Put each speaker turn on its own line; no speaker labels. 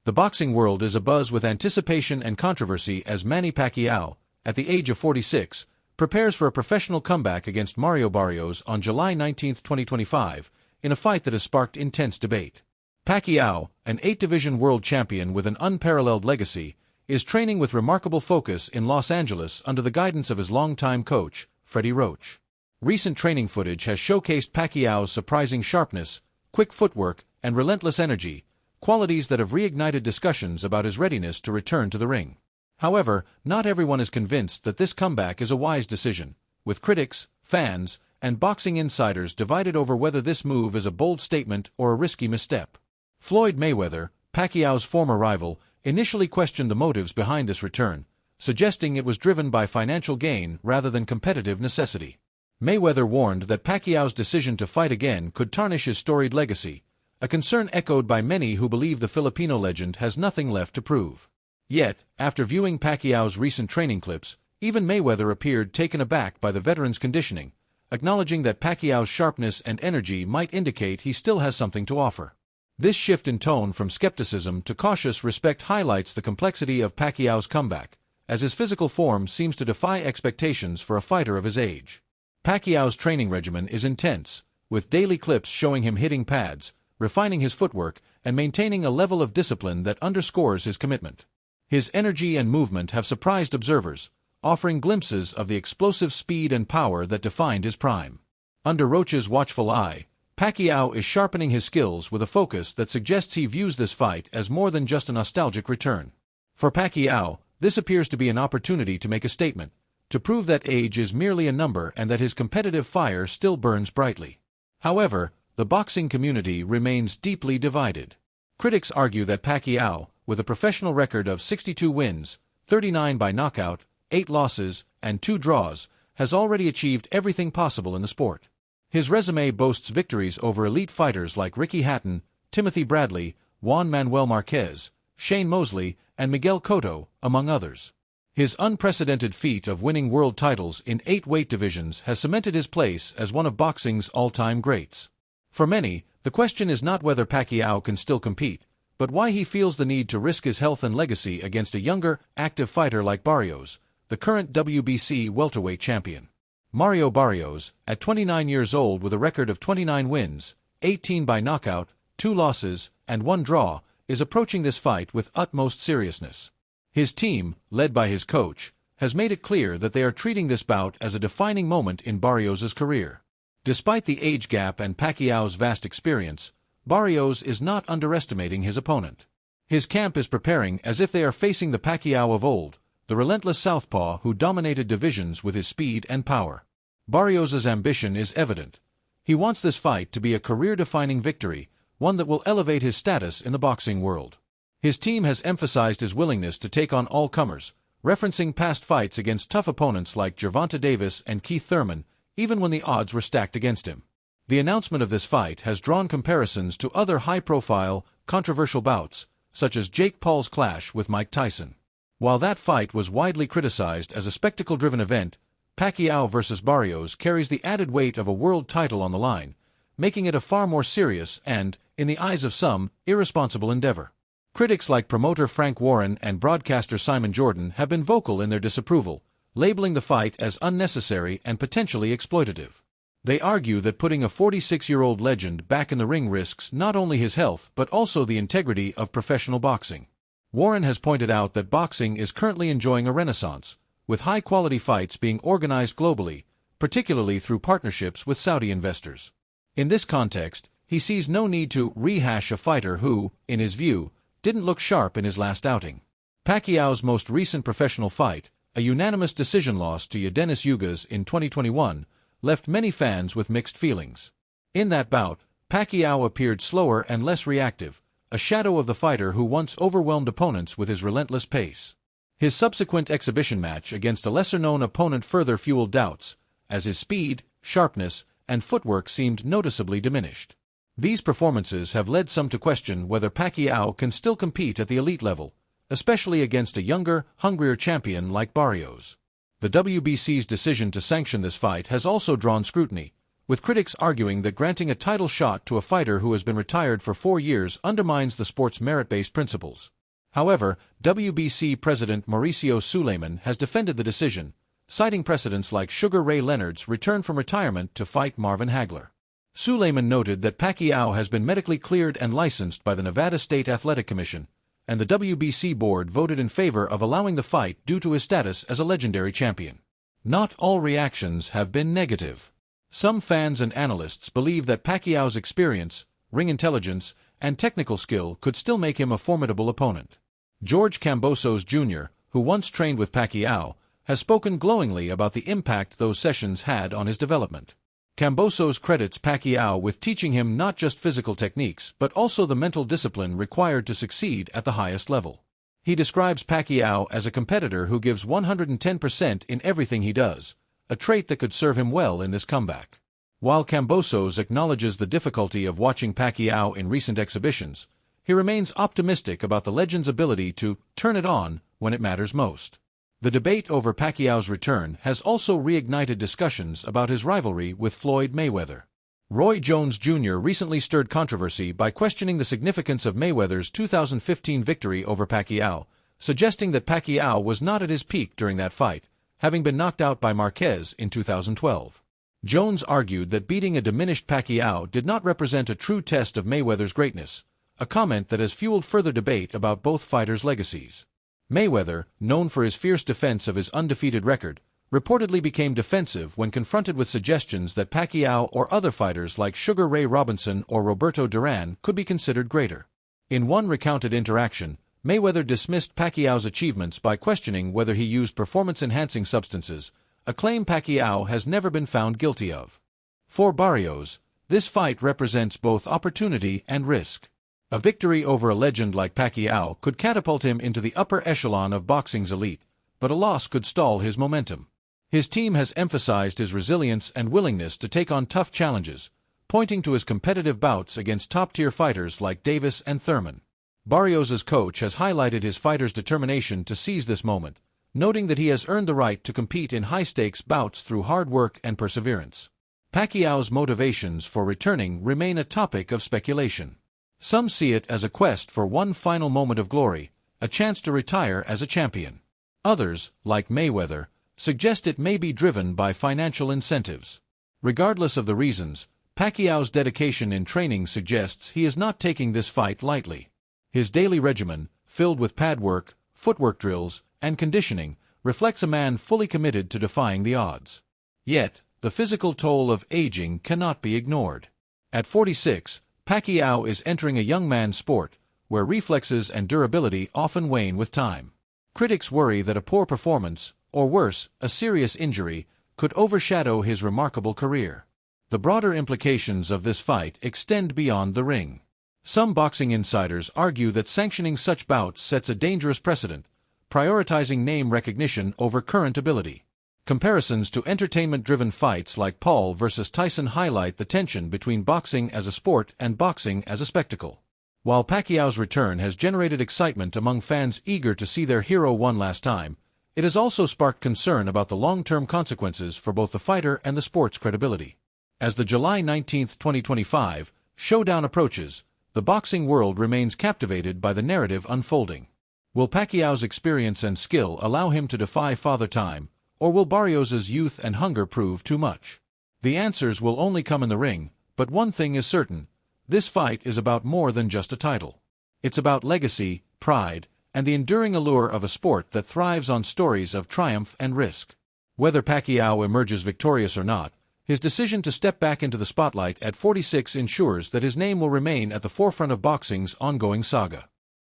The boxing world is abuzz with anticipation and controversy as Manny Pacquiao, at the age of 46, prepares for a professional comeback against Mario Barrios on July 19, 2025, in a fight that has sparked intense debate. Pacquiao, an 8-division world champion with an unparalleled legacy, is training with remarkable focus in Los Angeles under the guidance of his longtime coach, Freddie Roach. Recent training footage has showcased Pacquiao's surprising sharpness, quick footwork, and relentless energy, qualities that have reignited discussions about his readiness to return to the ring. However, not everyone is convinced that this comeback is a wise decision, with critics, fans, and boxing insiders divided over whether this move is a bold statement or a risky misstep. Floyd Mayweather, Pacquiao's former rival, initially questioned the motives behind this return, suggesting it was driven by financial gain rather than competitive necessity. Mayweather warned that Pacquiao's decision to fight again could tarnish his storied legacy, a concern echoed by many who believe the Filipino legend has nothing left to prove. Yet, after viewing Pacquiao's recent training clips, even Mayweather appeared taken aback by the veteran's conditioning, acknowledging that Pacquiao's sharpness and energy might indicate he still has something to offer. This shift in tone from skepticism to cautious respect highlights the complexity of Pacquiao's comeback, as his physical form seems to defy expectations for a fighter of his age. Pacquiao's training regimen is intense, with daily clips showing him hitting pads, refining his footwork, and maintaining a level of discipline that underscores his commitment. His energy and movement have surprised observers, offering glimpses of the explosive speed and power that defined his prime. Under Roach's watchful eye, Pacquiao is sharpening his skills with a focus that suggests he views this fight as more than just a nostalgic return. For Pacquiao, this appears to be an opportunity to make a statement, to prove that age is merely a number and that his competitive fire still burns brightly. However, the boxing community remains deeply divided. Critics argue that Pacquiao, with a professional record of 62 wins, 39 by knockout, 8 losses, and 2 draws, has already achieved everything possible in the sport. His resume boasts victories over elite fighters like Ricky Hatton, Timothy Bradley, Juan Manuel Marquez, Shane Mosley, and Miguel Cotto, among others. His unprecedented feat of winning world titles in 8 weight divisions has cemented his place as one of boxing's all-time greats. For many, the question is not whether Pacquiao can still compete, but why he feels the need to risk his health and legacy against a younger, active fighter like Barrios, the current WBC welterweight champion. Mario Barrios, at 29 years old with a record of 29 wins, 18 by knockout, 2 losses, and 1 draw, is approaching this fight with utmost seriousness. His team, led by his coach, has made it clear that they are treating this bout as a defining moment in Barrios' career. Despite the age gap and Pacquiao's vast experience, Barrios is not underestimating his opponent. His camp is preparing as if they are facing the Pacquiao of old, the relentless southpaw who dominated divisions with his speed and power. Barrios' ambition is evident. He wants this fight to be a career-defining victory, one that will elevate his status in the boxing world. His team has emphasized his willingness to take on all comers, referencing past fights against tough opponents like Gervonta Davis and Keith Thurman, even when the odds were stacked against him. The announcement of this fight has drawn comparisons to other high-profile, controversial bouts, such as Jake Paul's clash with Mike Tyson. While that fight was widely criticized as a spectacle-driven event, Pacquiao vs. Barrios carries the added weight of a world title on the line, making it a far more serious and, in the eyes of some, irresponsible endeavor. Critics like promoter Frank Warren and broadcaster Simon Jordan have been vocal in their disapproval, labeling the fight as unnecessary and potentially exploitative. They argue that putting a 46-year-old legend back in the ring risks not only his health but also the integrity of professional boxing. Warren has pointed out that boxing is currently enjoying a renaissance, with high-quality fights being organized globally, particularly through partnerships with Saudi investors. In this context, he sees no need to rehash a fighter who, in his view, didn't look sharp in his last outing. Pacquiao's most recent professional fight, a unanimous decision loss to Yordenis Ugas in 2021, left many fans with mixed feelings. In that bout, Pacquiao appeared slower and less reactive, a shadow of the fighter who once overwhelmed opponents with his relentless pace. His subsequent exhibition match against a lesser-known opponent further fueled doubts, as his speed, sharpness, and footwork seemed noticeably diminished. These performances have led some to question whether Pacquiao can still compete at the elite level, especially against a younger, hungrier champion like Barrios. The WBC's decision to sanction this fight has also drawn scrutiny, with critics arguing that granting a title shot to a fighter who has been retired for 4 years undermines the sport's merit-based principles. However, WBC President Mauricio Suleiman has defended the decision, citing precedents like Sugar Ray Leonard's return from retirement to fight Marvin Hagler. Suleiman noted that Pacquiao has been medically cleared and licensed by the Nevada State Athletic Commission, and the WBC board voted in favor of allowing the fight due to his status as a legendary champion. Not all reactions have been negative. Some fans and analysts believe that Pacquiao's experience, ring intelligence, and technical skill could still make him a formidable opponent. George Kambosos Jr., who once trained with Pacquiao, has spoken glowingly about the impact those sessions had on his development. Kambosos credits Pacquiao with teaching him not just physical techniques but also the mental discipline required to succeed at the highest level. He describes Pacquiao as a competitor who gives 110% in everything he does, a trait that could serve him well in this comeback. While Kambosos acknowledges the difficulty of watching Pacquiao in recent exhibitions, he remains optimistic about the legend's ability to turn it on when it matters most. The debate over Pacquiao's return has also reignited discussions about his rivalry with Floyd Mayweather. Roy Jones Jr. recently stirred controversy by questioning the significance of Mayweather's 2015 victory over Pacquiao, suggesting that Pacquiao was not at his peak during that fight, having been knocked out by Marquez in 2012. Jones argued that beating a diminished Pacquiao did not represent a true test of Mayweather's greatness, a comment that has fueled further debate about both fighters' legacies. Mayweather, known for his fierce defense of his undefeated record, reportedly became defensive when confronted with suggestions that Pacquiao or other fighters like Sugar Ray Robinson or Roberto Duran could be considered greater. In one recounted interaction, Mayweather dismissed Pacquiao's achievements by questioning whether he used performance-enhancing substances, a claim Pacquiao has never been found guilty of. For Barrios, this fight represents both opportunity and risk. A victory over a legend like Pacquiao could catapult him into the upper echelon of boxing's elite, but a loss could stall his momentum. His team has emphasized his resilience and willingness to take on tough challenges, pointing to his competitive bouts against top-tier fighters like Davis and Thurman. Barrios's coach has highlighted his fighter's determination to seize this moment, noting that he has earned the right to compete in high-stakes bouts through hard work and perseverance. Pacquiao's motivations for returning remain a topic of speculation. Some see it as a quest for one final moment of glory, a chance to retire as a champion. Others, like Mayweather, suggest it may be driven by financial incentives. Regardless of the reasons, Pacquiao's dedication in training suggests he is not taking this fight lightly. His daily regimen, filled with pad work, footwork drills, and conditioning, reflects a man fully committed to defying the odds. Yet, the physical toll of aging cannot be ignored. At 46, Pacquiao is entering a young man's sport, where reflexes and durability often wane with time. Critics worry that a poor performance, or worse, a serious injury, could overshadow his remarkable career. The broader implications of this fight extend beyond the ring. Some boxing insiders argue that sanctioning such bouts sets a dangerous precedent, prioritizing name recognition over current ability. Comparisons to entertainment-driven fights like Paul versus Tyson highlight the tension between boxing as a sport and boxing as a spectacle. While Pacquiao's return has generated excitement among fans eager to see their hero one last time, it has also sparked concern about the long-term consequences for both the fighter and the sport's credibility. As the July 19, 2025, showdown approaches, the boxing world remains captivated by the narrative unfolding. Will Pacquiao's experience and skill allow him to defy Father Time, or will Barrios's youth and hunger prove too much? The answers will only come in the ring, but one thing is certain: this fight is about more than just a title. It's about legacy, pride, and the enduring allure of a sport that thrives on stories of triumph and risk. Whether Pacquiao emerges victorious or not, his decision to step back into the spotlight at 46 ensures that his name will remain at the forefront of boxing's ongoing saga.